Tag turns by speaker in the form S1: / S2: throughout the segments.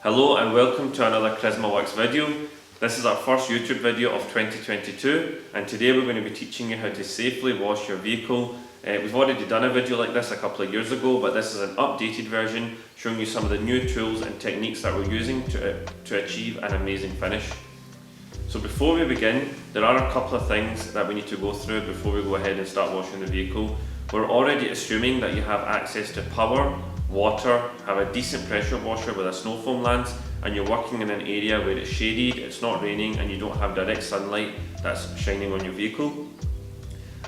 S1: Hello and welcome to another Carisma Works video. This is our first YouTube video of 2022 and today we're going to be teaching you how to safely wash your vehicle. We've already done a video like this a couple of years ago, but this is an updated version showing you some of the new tools and techniques that we're using to achieve an amazing finish. So before we begin, there are a couple of things that we need to go through before we go ahead and start washing the vehicle. We're already assuming that you have access to power, water, have a decent pressure washer with a snow foam lance, and you're working in an area where it's shaded, it's not raining, and you don't have direct sunlight that's shining on your vehicle.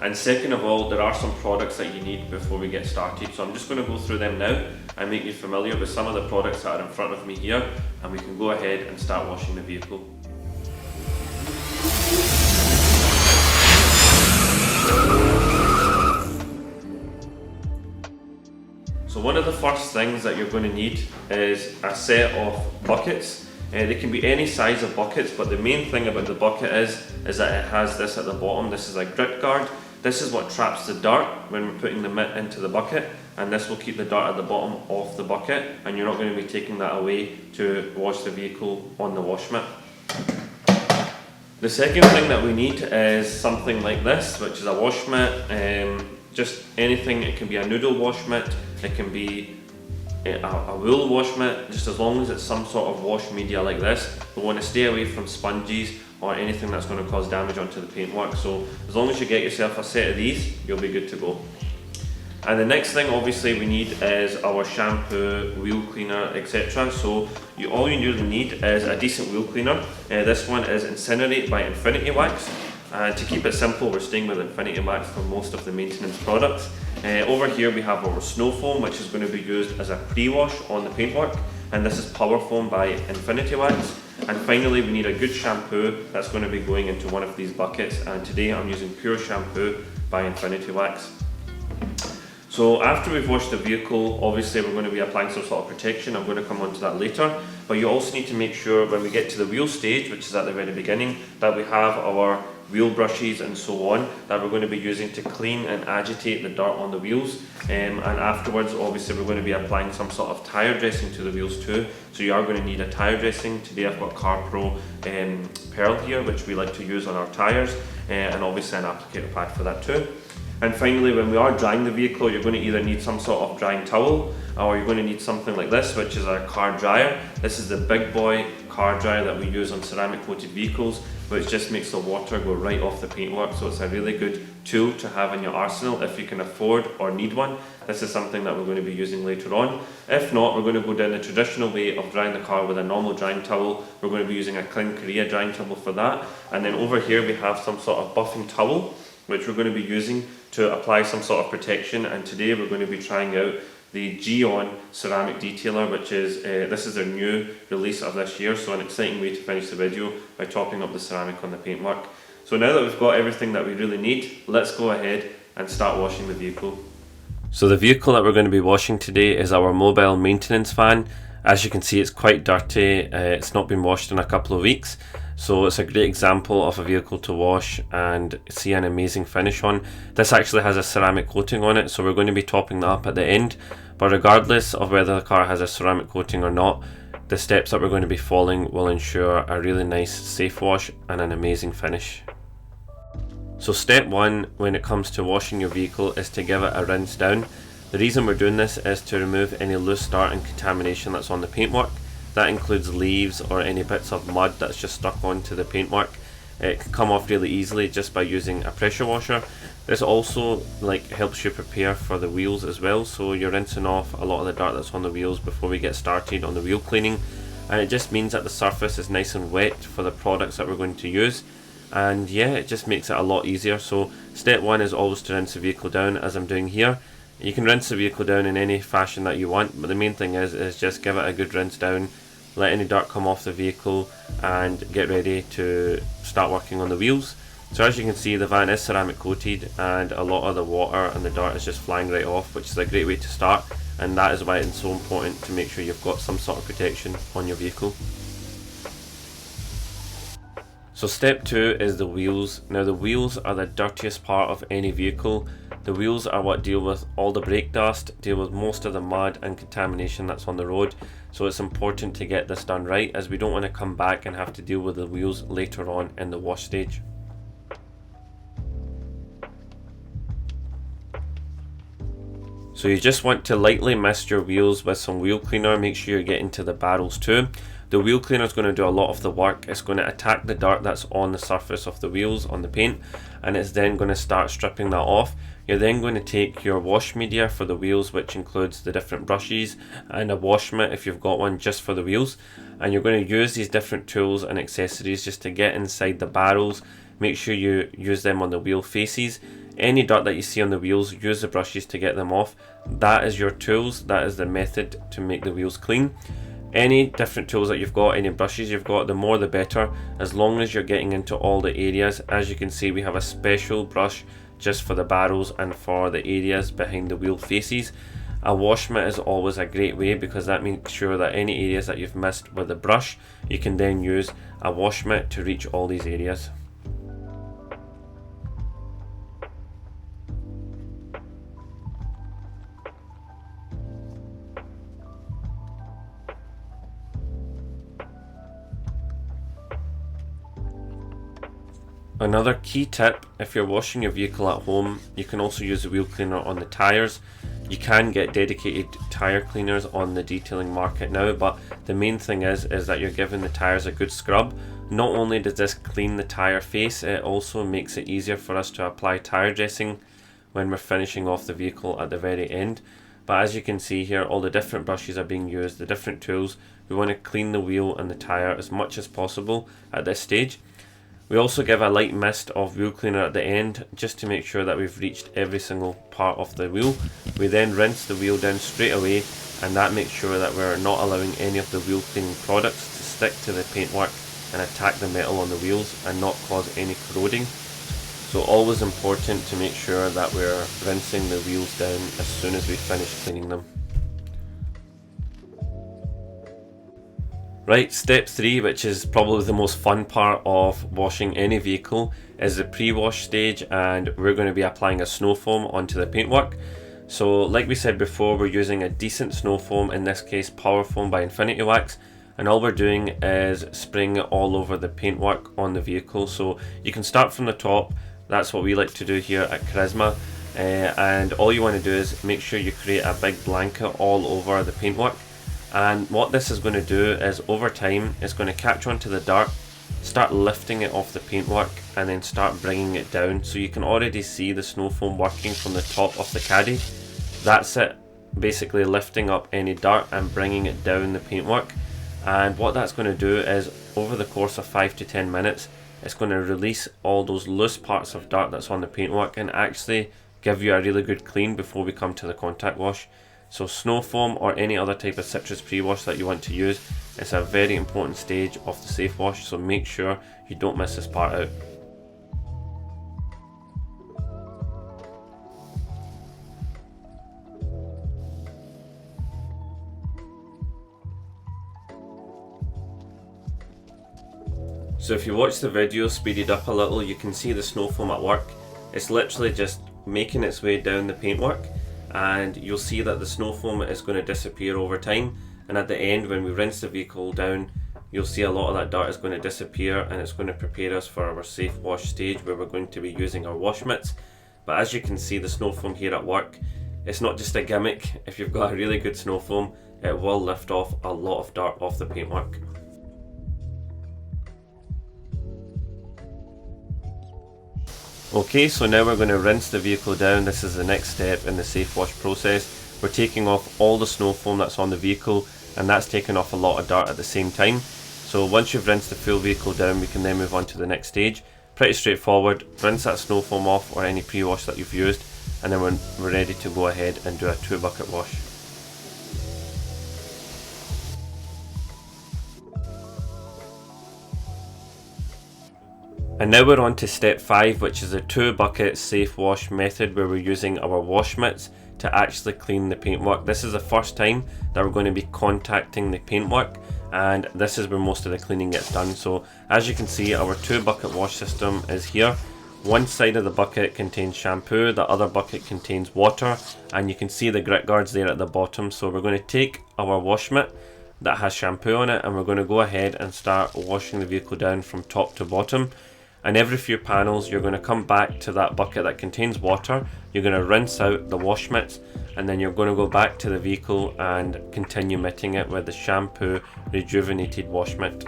S1: And second of all, there are some products that you need before we get started. So I'm just going to go through them now and make you familiar with some of the products that are in front of me here, and we can go ahead and start washing the vehicle. So one of the first things that you're going to need is a set of buckets. They can be any size of buckets, but the main thing about the bucket is that it has this at the bottom. This is a grit guard. This is what traps the dirt when we're putting the mitt into the bucket, and this will keep the dirt at the bottom of the bucket, and you're not going to be taking that away to wash the vehicle on the wash mitt. The second thing that we need is something like this, which is a wash mitt. Just anything. It can be a noodle wash mitt, it can be a wool wash mitt, just as long as it's some sort of wash media like this. We want to stay away from sponges or anything that's going to cause damage onto the paintwork. So as long as you get yourself a set of these, you'll be good to go. And the next thing obviously we need is our shampoo, wheel cleaner, etc. So all you really need is a decent wheel cleaner. This one is Incinerate by Infinity Wax. To keep it simple, we're staying with Infinity Wax for most of the maintenance products. Over here we have our snow foam, which is going to be used as a pre-wash on the paintwork, and this is Power Foam by Infinity Wax. And finally we need a good shampoo that's going to be going into one of these buckets, and today I'm using Pure Shampoo by Infinity Wax. So after we've washed the vehicle, obviously we're going to be applying some sort of protection. I'm going to come on to that later, but you also need to make sure when we get to the wheel stage, which is at the very beginning, that we have our wheel brushes and so on that we're going to be using to clean and agitate the dirt on the wheels, and afterwards obviously we're going to be applying some sort of tyre dressing to the wheels too. So you are going to need a tyre dressing. Today I've got Car Pro Pearl here, which we like to use on our tyres, and obviously an applicator pad for that too. And finally, when we are drying the vehicle, you're going to either need some sort of drying towel, or you're going to need something like this, which is a car dryer. This is the big boy car dryer that we use on ceramic coated vehicles, which just makes the water go right off the paintwork. So it's a really good tool to have in your arsenal if you can afford or need one. This is something that we're going to be using later on. If not, we're going to go down the traditional way of drying the car with a normal drying towel. We're going to be using a clean Korea drying towel for that. And then over here we have some sort of buffing towel, which we're going to be using to apply some sort of protection. And today we're going to be trying out the Gyeon ceramic detailer, which is this is their new release of this year, so an exciting way to finish the video by topping up the ceramic on the paintwork. So now that we've got everything that we really need, let's go ahead and start washing the vehicle. So the vehicle that we're going to be washing today is our mobile maintenance van. As you can see, it's quite dirty. It's not been washed in a couple of weeks. So it's a great example of a vehicle to wash and see an amazing finish on. This actually has a ceramic coating on it, so we're going to be topping that up at the end. But regardless of whether the car has a ceramic coating or not, the steps that we're going to be following will ensure a really nice safe wash and an amazing finish. So step one when it comes to washing your vehicle is to give it a rinse down. The reason we're doing this is to remove any loose dirt and contamination that's on the paintwork. That includes leaves or any bits of mud that's just stuck onto the paintwork. It can come off really easily just by using a pressure washer. This also helps you prepare for the wheels as well, so you're rinsing off a lot of the dirt that's on the wheels before we get started on the wheel cleaning, and it just means that the surface is nice and wet for the products that we're going to use, and yeah, it just makes it a lot easier. So step one is always to rinse the vehicle down, as I'm doing here. You can rinse the vehicle down in any fashion that you want, but the main thing is just give it a good rinse down, let any dirt come off the vehicle, and get ready to start working on the wheels. So as you can see, the van is ceramic coated and a lot of the water and the dirt is just flying right off, which is a great way to start, and that is why it's so important to make sure you've got some sort of protection on your vehicle. So step 2 is the wheels. Now the wheels are the dirtiest part of any vehicle. The wheels are what deal with all the brake dust, deal with most of the mud and contamination that's on the road. So it's important to get this done right, as we don't want to come back and have to deal with the wheels later on in the wash stage. So you just want to lightly mist your wheels with some wheel cleaner. Make sure you're getting to the barrels too. The wheel cleaner is going to do a lot of the work. It's going to attack the dirt that's on the surface of the wheels, on the paint, and it's then going to start stripping that off. You're then going to take your wash media for the wheels, which includes the different brushes and a wash mitt if you've got one just for the wheels, and you're going to use these different tools and accessories just to get inside the barrels. Make sure you use them on the wheel faces. Any dirt that you see on the wheels, use the brushes to get them off. That is your tools, that is the method to make the wheels clean. Any different tools that you've got, any brushes you've got, the more the better, as long as you're getting into all the areas. As you can see, we have a special brush just for the barrels and for the areas behind the wheel faces. A wash mitt is always a great way, because that makes sure that any areas that you've missed with the brush, you can then use a wash mitt to reach all these areas. Another key tip, if you're washing your vehicle at home, you can also use the wheel cleaner on the tyres. You can get dedicated tyre cleaners on the detailing market now, but the main thing is that you're giving the tyres a good scrub. Not only does this clean the tyre face, it also makes it easier for us to apply tyre dressing when we're finishing off the vehicle at the very end. But as you can see here, all the different brushes are being used, the different tools. We want to clean the wheel and the tyre as much as possible at this stage. We also give a light mist of wheel cleaner at the end, just to make sure that we've reached every single part of the wheel. We then rinse the wheel down straight away, and that makes sure that we're not allowing any of the wheel cleaning products to stick to the paintwork and attack the metal on the wheels and not cause any corroding. So always important to make sure that we're rinsing the wheels down as soon as we finish cleaning them. Right, step 3, which is probably the most fun part of washing any vehicle, is the pre-wash stage, and we're going to be applying a snow foam onto the paintwork. So like we said before, we're using a decent snow foam, in this case Power Foam by Infinity Wax, and all we're doing is spraying it all over the paintwork on the vehicle. So you can start from the top, that's what we like to do here at Carisma, and all you want to do is make sure you create a big blanket all over the paintwork. And what this is going to do is, over time, it's going to catch onto the dirt, start lifting it off the paintwork, and then start bringing it down. So you can already see the snow foam working from the top of the caddy. That's it, basically lifting up any dirt and bringing it down the paintwork. And what that's going to do is, over the course of 5 to 10 minutes, it's going to release all those loose parts of dirt that's on the paintwork and actually give you a really good clean before we come to the contact wash. So snow foam or any other type of citrus pre-wash that you want to use, it's a very important stage of the safe wash, so make sure you don't miss this part out. So if you watch the video speeded up a little, you can see the snow foam at work. It's literally just making its way down the paintwork, and you'll see that the snow foam is going to disappear over time, and at the end when we rinse the vehicle down, you'll see a lot of that dirt is going to disappear, and it's going to prepare us for our safe wash stage where we're going to be using our wash mitts. But as you can see, the snow foam here at work, it's not just a gimmick. If you've got a really good snow foam, it will lift off a lot of dirt off the paintwork. Okay, so now we're going to rinse the vehicle down. This is the next step in the safe wash process. We're taking off all the snow foam that's on the vehicle, and that's taking off a lot of dirt at the same time. So once you've rinsed the full vehicle down, we can then move on to the next stage. Pretty straightforward. Rinse that snow foam off or any pre-wash that you've used, and then we're ready to go ahead and do a 2-bucket wash. And now we're on to step 5, which is a 2-bucket safe wash method, where we're using our wash mitts to actually clean the paintwork. This is the first time that we're going to be contacting the paintwork, and this is where most of the cleaning gets done. So as you can see, our 2-bucket wash system is here. One side of the bucket contains shampoo, the other bucket contains water, and you can see the grit guards there at the bottom. So we're going to take our wash mitt that has shampoo on it, and we're going to go ahead and start washing the vehicle down from top to bottom. And every few panels you're going to come back to that bucket that contains water, you're going to rinse out the wash mitts, and then you're going to go back to the vehicle and continue mitting it with the shampoo rejuvenated wash mitt.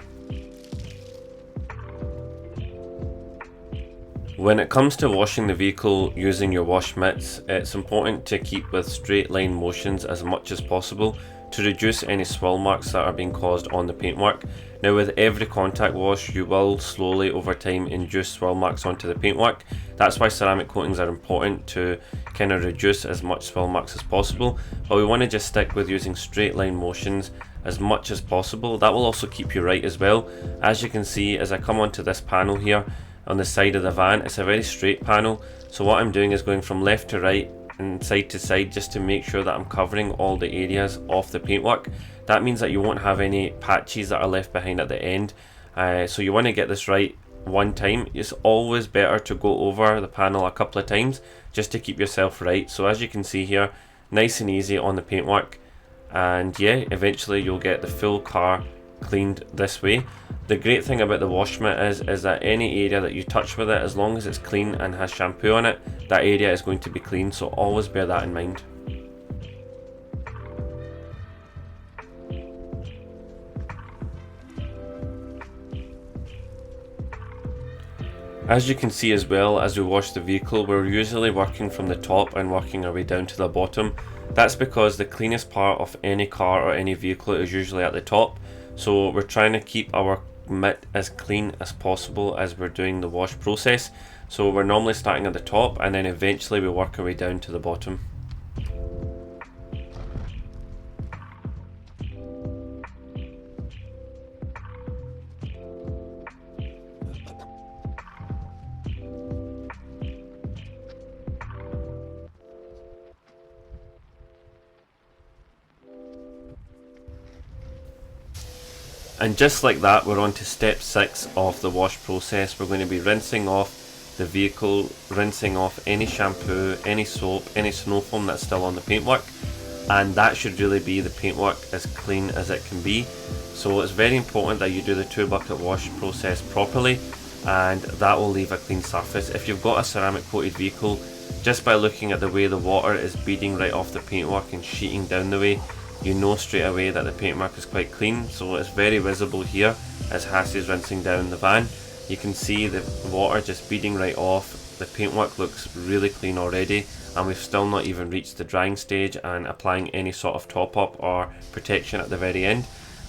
S1: When it comes to washing the vehicle using your wash mitts, it's important to keep with straight line motions as much as possible to reduce any swirl marks that are being caused on the paintwork. Now with every contact wash, you will slowly over time induce swirl marks onto the paintwork. That's why ceramic coatings are important, to kind of reduce as much swirl marks as possible, but we want to just stick with using straight line motions as much as possible. That will also keep you right as well. As you can see, as I come onto this panel here on the side of the van, it's a very straight panel, so what I'm doing is going from left to right and side to side just to make sure that I'm covering all the areas of the paintwork. That means that you won't have any patches that are left behind at the end. So you want to get this right one time. It's always better to go over the panel a couple of times just to keep yourself right. So as you can see here, nice and easy on the paintwork, and yeah, eventually you'll get the full car cleaned this way. The great thing about the wash mitt is that any area that you touch with it, as long as it's clean and has shampoo on it, that area is going to be clean, so always bear that in mind. As you can see as well, as we wash the vehicle, we're usually working from the top and working our way down to the bottom. That's because the cleanest part of any car or any vehicle is usually at the top. So we're trying to keep our mitt as clean as possible as we're doing the wash process. So we're normally starting at the top and then eventually we work our way down to the bottom. And just like that, we're on to step 6 of the wash process. We're going to be rinsing off the vehicle, rinsing off any shampoo, any soap, any snow foam that's still on the paintwork, and that should really be the paintwork as clean as it can be. So it's very important that you do the 2-bucket wash process properly, and that will leave a clean surface. If you've got a ceramic coated vehicle, just by looking at the way the water is beading right off the paintwork and sheeting down the way, you know straight away that the paintwork is quite clean. So it's very visible here as Hassie is rinsing down the van. You can see the water just beading right off. The paintwork looks really clean already, and we've still not even reached the drying stage and applying any sort of top up or protection at the very end.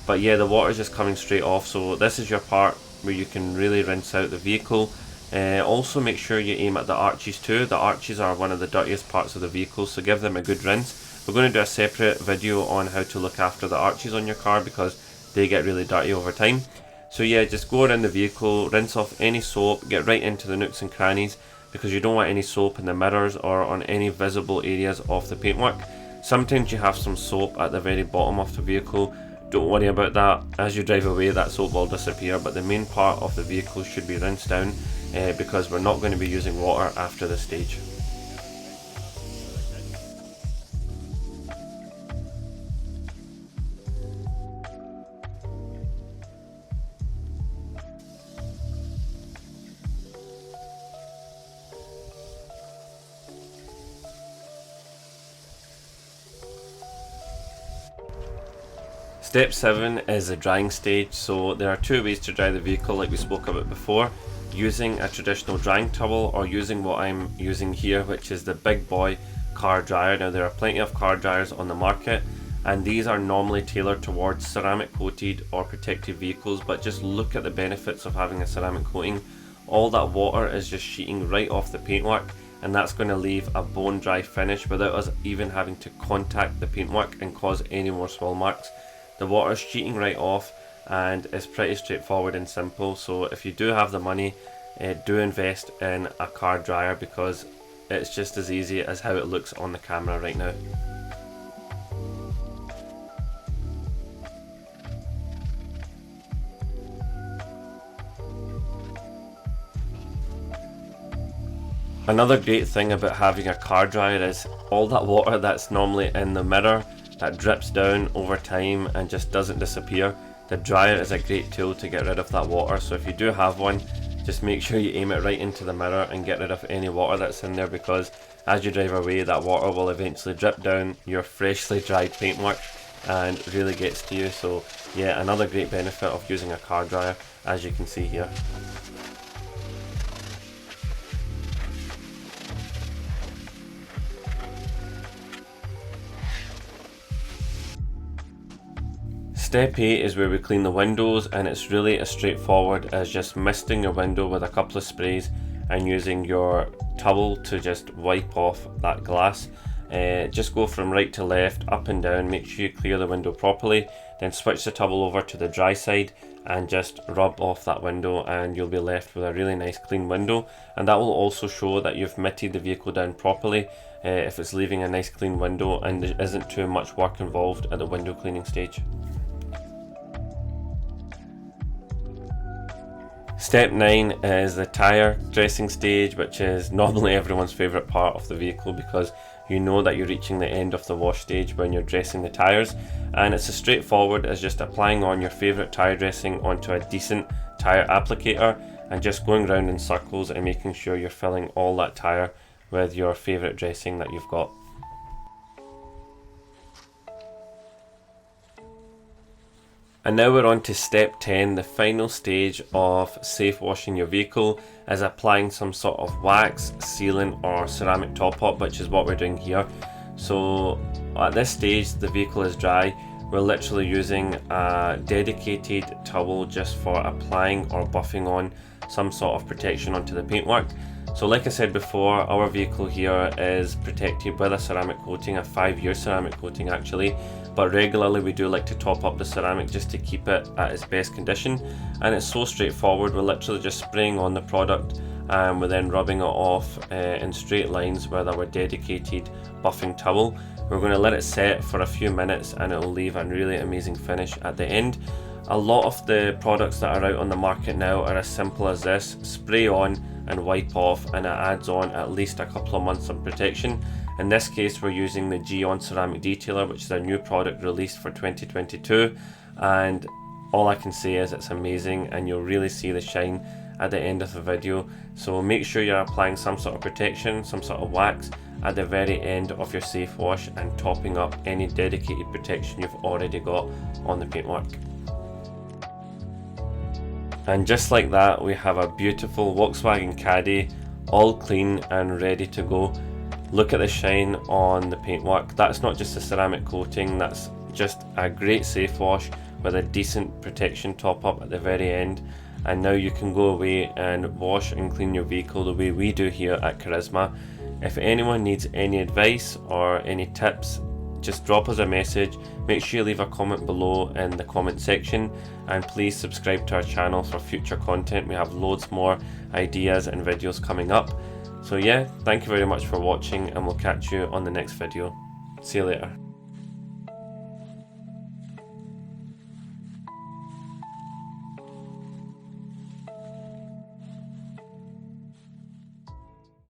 S1: But yeah, the water is just coming straight off, so this is your part where you can really rinse out the vehicle. Also make sure you aim at the arches too. The arches are one of the dirtiest parts of the vehicle, so give them a good rinse. We're going to do a separate video on how to look after the arches on your car because they get really dirty over time. So yeah, just go around the vehicle, rinse off any soap, get right into the nooks and crannies because you don't want any soap in the mirrors or on any visible areas of the paintwork. Sometimes you have some soap at the very bottom of the vehicle. Don't worry about that. As you drive away, that soap will disappear, but the main part of the vehicle should be rinsed down because we're not going to be using water after this stage. Step 7 is the drying stage. So there are 2 ways to dry the vehicle like we spoke about before, using a traditional drying towel or using what I'm using here, which is the big boy car dryer. Now there are plenty of car dryers on the market and these are normally tailored towards ceramic coated or protected vehicles, but just look at the benefits of having a ceramic coating. All that water is just sheeting right off the paintwork, and that's going to leave a bone dry finish without us even having to contact the paintwork and cause any more swirl marks. The water is sheeting right off and it's pretty straightforward and simple. So if you do have the money, do invest in a car dryer because it's just as easy as how it looks on the camera right now. Another great thing about having a car dryer is all that water that's normally in the mirror that drips down over time and just doesn't disappear. The dryer is a great tool to get rid of that water, so if you do have one, just make sure you aim it right into the mirror and get rid of any water that's in there, because as you drive away that water will eventually drip down your freshly dried paintwork and really gets to you. So yeah, another great benefit of using a car dryer, as you can see here. Step 8 is where we clean the windows, and it's really as straightforward as just misting your window with a couple of sprays and using your towel to just wipe off that glass. Just go from right to left, up and down, make sure you clear the window properly, then switch the towel over to the dry side and just rub off that window, and you'll be left with a really nice clean window. And that will also show that you've mitted the vehicle down properly, if it's leaving a nice clean window and there isn't too much work involved at the window cleaning stage. Step 9 is the tyre dressing stage, which is normally everyone's favourite part of the vehicle, because you know that you're reaching the end of the wash stage when you're dressing the tyres, and it's as straightforward as just applying on your favourite tyre dressing onto a decent tyre applicator and just going round in circles and making sure you're filling all that tyre with your favourite dressing that you've got. And now we're on to step 10, the final stage of safe washing your vehicle, is applying some sort of wax, sealant or ceramic top up, which is what we're doing here. So at this stage the vehicle is dry. We're literally using a dedicated towel just for applying or buffing on some sort of protection onto the paintwork. So like I said before, our vehicle here is protected with a ceramic coating, a 5-year ceramic coating actually, but regularly we do like to top up the ceramic just to keep it at its best condition. And it's so straightforward, we're literally just spraying on the product and we're then rubbing it off in straight lines with our dedicated buffing towel. We're going to let it set for a few minutes and it will leave a really amazing finish at the end. A lot of the products that are out on the market now are as simple as this: spray on and wipe off, and it adds on at least a couple of months of protection. In this case we're using the Gyeon Ceramic Detailer, which is a new product released for 2022, and all I can say is it's amazing and you'll really see the shine at the end of the video. So make sure you're applying some sort of protection, some sort of wax at the very end of your safe wash and topping up any dedicated protection you've already got on the paintwork. And just like that, we have a beautiful Volkswagen Caddy, all clean and ready to go. Look at the shine on the paintwork. That's not just a ceramic coating, that's just a great safe wash with a decent protection top up at the very end. And now you can go away and wash and clean your vehicle the way we do here at Carisma. If anyone needs any advice or any tips, just drop us a message. Make sure you leave a comment below in the comment section, and please subscribe to our channel for future content. We have loads more ideas and videos coming up. So yeah, thank you very much for watching and we'll catch you on the next video. See you later.